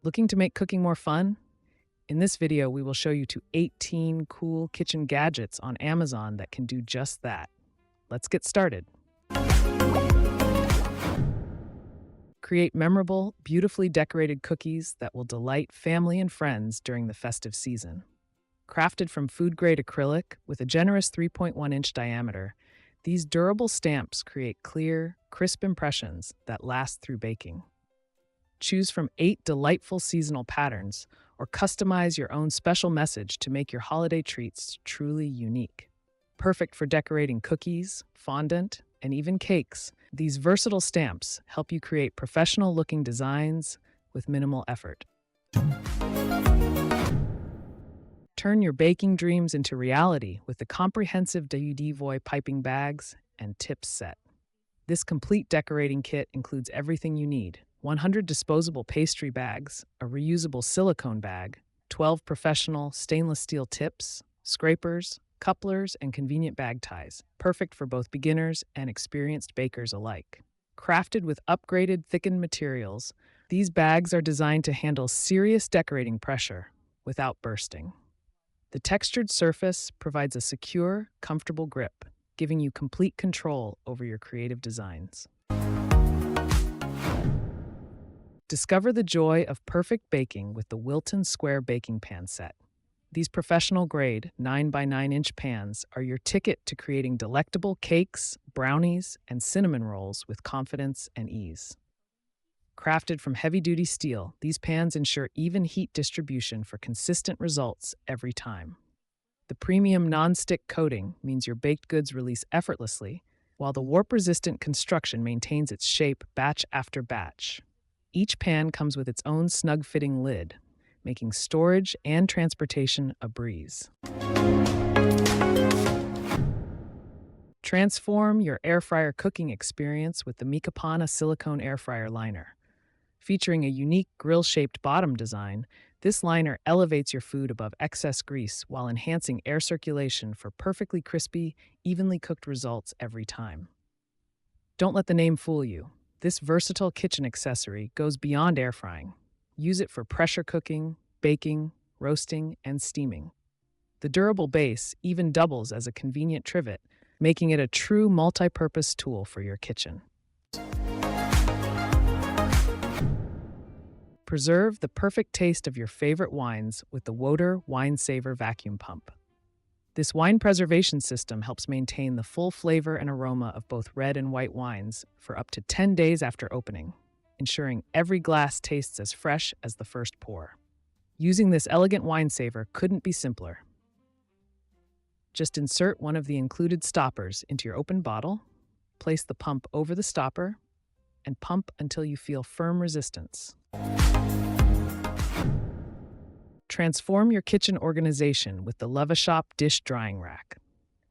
Looking to make cooking more fun? In this video, we will show you 18 cool kitchen gadgets on Amazon that can do just that. Let's get started. Create memorable, beautifully decorated cookies that will delight family and friends during the festive season. Crafted from food-grade acrylic with a generous 3.1-inch diameter, these durable stamps create clear, crisp impressions that last through baking. Choose from 8 delightful seasonal patterns or customize your own special message to make your holiday treats truly unique. Perfect for decorating cookies, fondant, and even cakes, these versatile stamps help you create professional-looking designs with minimal effort. Turn your baking dreams into reality with the comprehensive Wddeevoi piping bags and tips set. This complete decorating kit includes everything you need: 100 disposable pastry bags, a reusable silicone bag, 12 professional stainless steel tips, scrapers, couplers, and convenient bag ties, perfect for both beginners and experienced bakers alike. Crafted with upgraded thickened materials, these bags are designed to handle serious decorating pressure without bursting. The textured surface provides a secure, comfortable grip, giving you complete control over your creative designs. Discover the joy of perfect baking with the Wilton Square Baking Pan Set. These professional-grade 9x9-inch pans are your ticket to creating delectable cakes, brownies, and cinnamon rolls with confidence and ease. Crafted from heavy-duty steel, these pans ensure even heat distribution for consistent results every time. The premium non-stick coating means your baked goods release effortlessly, while the warp-resistant construction maintains its shape batch after batch. Each pan comes with its own snug-fitting lid, making storage and transportation a breeze. Transform your air fryer cooking experience with the MiKapana Silicone Air Fryer Liner. Featuring a unique grill-shaped bottom design, this liner elevates your food above excess grease while enhancing air circulation for perfectly crispy, evenly cooked results every time. Don't let the name fool you. This versatile kitchen accessory goes beyond air frying. Use it for pressure cooking, baking, roasting, and steaming. The durable base even doubles as a convenient trivet, making it a true multi-purpose tool for your kitchen. Preserve the perfect taste of your favorite wines with the WOTOR Wine Saver Vacuum Pump. This wine preservation system helps maintain the full flavor and aroma of both red and white wines for up to 10 days after opening, ensuring every glass tastes as fresh as the first pour. Using this elegant wine saver couldn't be simpler. Just insert one of the included stoppers into your open bottle, place the pump over the stopper, and pump until you feel firm resistance. Transform your kitchen organization with the Laveshop dish drying rack.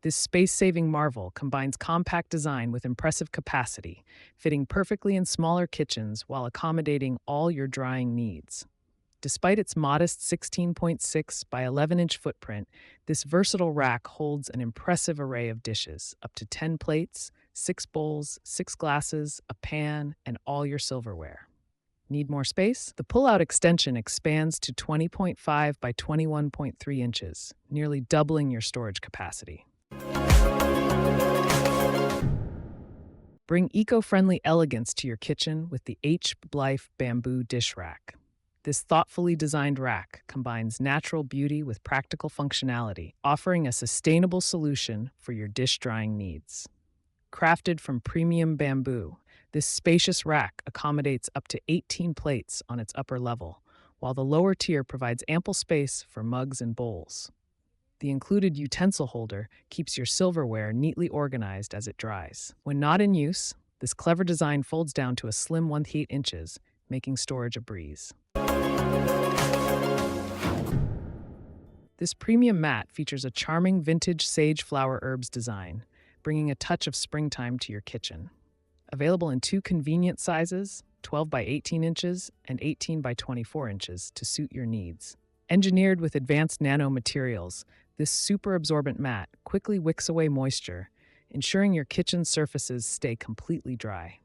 This space-saving marvel combines compact design with impressive capacity, fitting perfectly in smaller kitchens while accommodating all your drying needs. Despite its modest 16.6 by 11-inch footprint, this versatile rack holds an impressive array of dishes, up to 10 plates, 6 bowls, 6 glasses, a pan, and all your silverware. Need more space? The pull-out extension expands to 20.5 by 21.3 inches, nearly doubling your storage capacity. Bring eco-friendly elegance to your kitchen with the HBlife bamboo dish rack. This thoughtfully designed rack combines natural beauty with practical functionality, offering a sustainable solution for your dish drying needs. Crafted from premium bamboo, this spacious rack accommodates up to 18 plates on its upper level, while the lower tier provides ample space for mugs and bowls. The included utensil holder keeps your silverware neatly organized as it dries. When not in use, this clever design folds down to a slim 1/8 inches, making storage a breeze. This premium mat features a charming vintage sage flower herbs design, bringing a touch of springtime to your kitchen. Available in 2 convenient sizes, 12 by 18 inches and 18 by 24 inches, to suit your needs. Engineered with advanced nanomaterials, this super absorbent mat quickly wicks away moisture, ensuring your kitchen surfaces stay completely dry.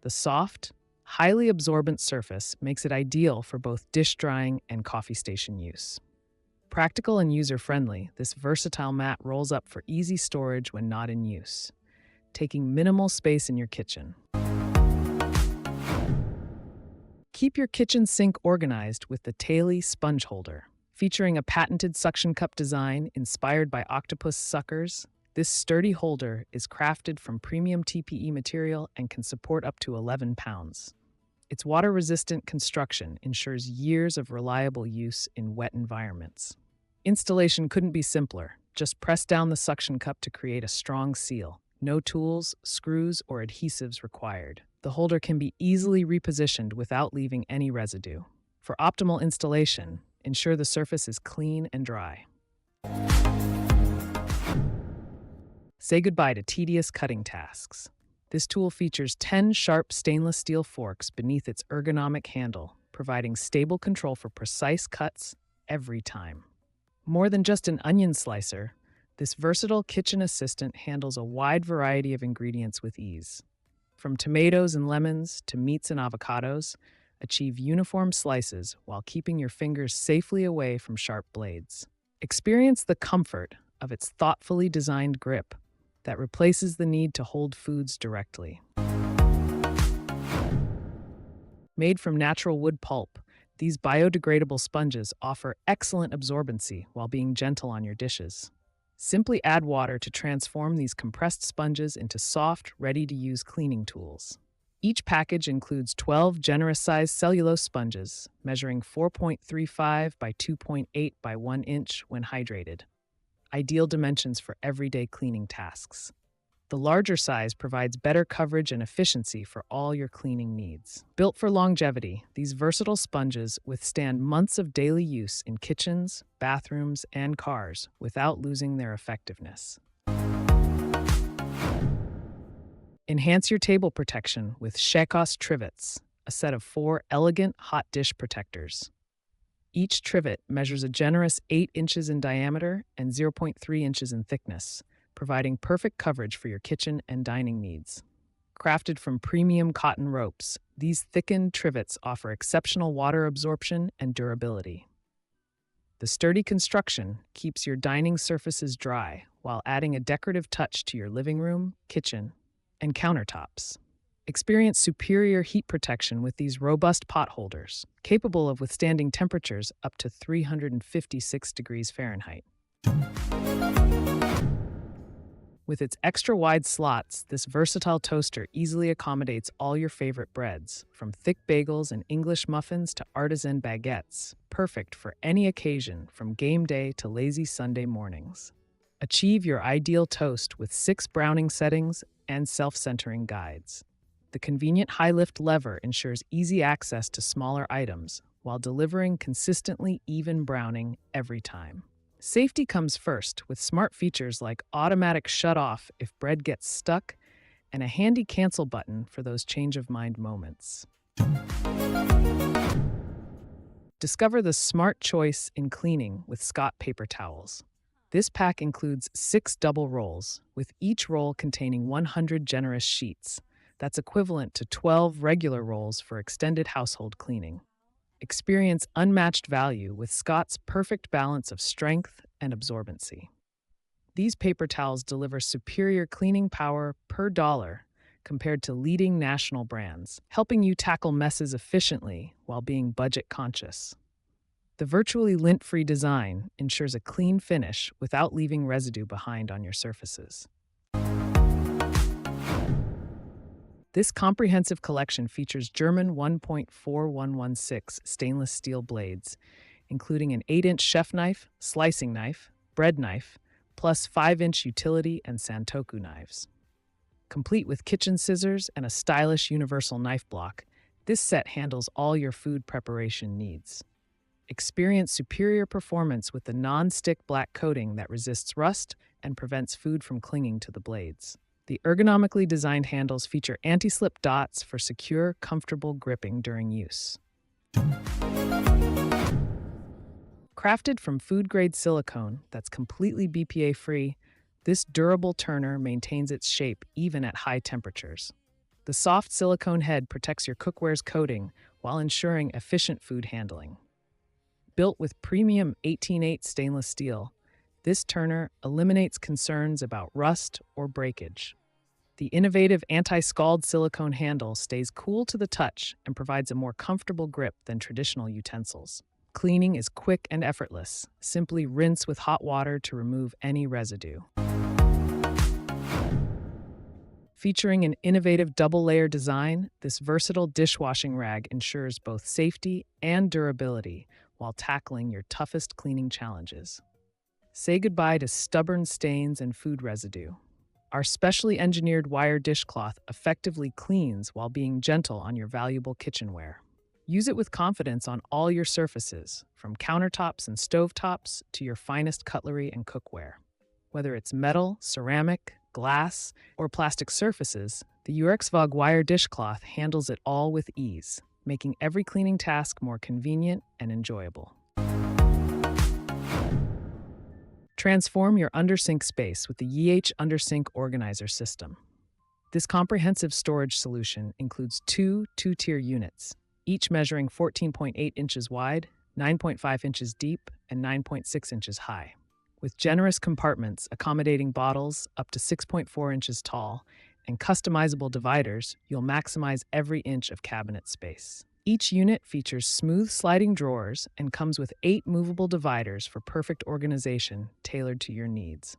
The soft, highly absorbent surface makes it ideal for both dish drying and coffee station use. Practical and user-friendly, this versatile mat rolls up for easy storage when not in use, taking minimal space in your kitchen. Keep your kitchen sink organized with the TAILI sponge holder. Featuring a patented suction cup design inspired by octopus suckers, this sturdy holder is crafted from premium TPE material and can support up to 11 pounds. Its water-resistant construction ensures years of reliable use in wet environments. Installation couldn't be simpler. Just press down the suction cup to create a strong seal. No tools, screws, or adhesives required. The holder can be easily repositioned without leaving any residue. For optimal installation, ensure the surface is clean and dry. Say goodbye to tedious cutting tasks. This tool features 10 sharp stainless steel forks beneath its ergonomic handle, providing stable control for precise cuts every time. More than just an onion slicer, this versatile kitchen assistant handles a wide variety of ingredients with ease. From tomatoes and lemons to meats and avocados, achieve uniform slices while keeping your fingers safely away from sharp blades. Experience the comfort of its thoughtfully designed grip that replaces the need to hold foods directly. Made from natural wood pulp, these biodegradable sponges offer excellent absorbency while being gentle on your dishes. Simply add water to transform these compressed sponges into soft, ready-to-use cleaning tools. Each package includes 12 generous-sized cellulose sponges, measuring 4.35 by 2.8 by 1 inch when hydrated. Ideal dimensions for everyday cleaning tasks. The larger size provides better coverage and efficiency for all your cleaning needs. Built for longevity, these versatile sponges withstand months of daily use in kitchens, bathrooms, and cars without losing their effectiveness. Enhance your table protection with SHACOS Trivets, a set of 4 elegant hot dish protectors. Each trivet measures a generous 8 inches in diameter and 0.3 inches in thickness, providing perfect coverage for your kitchen and dining needs. Crafted from premium cotton ropes, these thickened trivets offer exceptional water absorption and durability. The sturdy construction keeps your dining surfaces dry while adding a decorative touch to your living room, kitchen, and countertops. Experience superior heat protection with these robust pot holders, capable of withstanding temperatures up to 356 degrees Fahrenheit. With its extra-wide slots, this versatile toaster easily accommodates all your favorite breads, from thick bagels and English muffins to artisan baguettes, perfect for any occasion from game day to lazy Sunday mornings. Achieve your ideal toast with 6 browning settings and self-centering guides. The convenient high-lift lever ensures easy access to smaller items while delivering consistently even browning every time. Safety comes first with smart features like automatic shut-off if bread gets stuck and a handy cancel button for those change-of-mind moments. Discover the smart choice in cleaning with Scott paper towels. This pack includes 6 double rolls, with each roll containing 100 generous sheets. That's equivalent to 12 regular rolls for extended household cleaning. Experience unmatched value with Scott's perfect balance of strength and absorbency. These paper towels deliver superior cleaning power per dollar compared to leading national brands, helping you tackle messes efficiently while being budget conscious. The virtually lint-free design ensures a clean finish without leaving residue behind on your surfaces. This comprehensive collection features German 1.4116 stainless steel blades, including an 8-inch chef knife, slicing knife, bread knife, plus 5-inch utility and santoku knives. Complete with kitchen scissors and a stylish universal knife block, this set handles all your food preparation needs. Experience superior performance with the non-stick black coating that resists rust and prevents food from clinging to the blades. The ergonomically designed handles feature anti-slip dots for secure, comfortable gripping during use. Crafted from food-grade silicone that's completely BPA-free, this durable turner maintains its shape even at high temperatures. The soft silicone head protects your cookware's coating while ensuring efficient food handling. Built with premium 18/8 stainless steel, this turner eliminates concerns about rust or breakage. The innovative anti-scald silicone handle stays cool to the touch and provides a more comfortable grip than traditional utensils. Cleaning is quick and effortless. Simply rinse with hot water to remove any residue. Featuring an innovative double-layer design, this versatile dishwashing rag ensures both safety and durability while tackling your toughest cleaning challenges. Say goodbye to stubborn stains and food residue. Our specially engineered wire dishcloth effectively cleans while being gentle on your valuable kitchenware. Use it with confidence on all your surfaces, from countertops and stovetops to your finest cutlery and cookware. Whether it's metal, ceramic, glass, or plastic surfaces, the Urxvog wire dishcloth handles it all with ease, making every cleaning task more convenient and enjoyable. Transform your undersink space with the Yieach undersink organizer system. This comprehensive storage solution includes two two-tier units, each measuring 14.8 inches wide, 9.5 inches deep, and 9.6 inches high. With generous compartments accommodating bottles up to 6.4 inches tall and customizable dividers, you'll maximize every inch of cabinet space. Each unit features smooth sliding drawers and comes with 8 movable dividers for perfect organization tailored to your needs.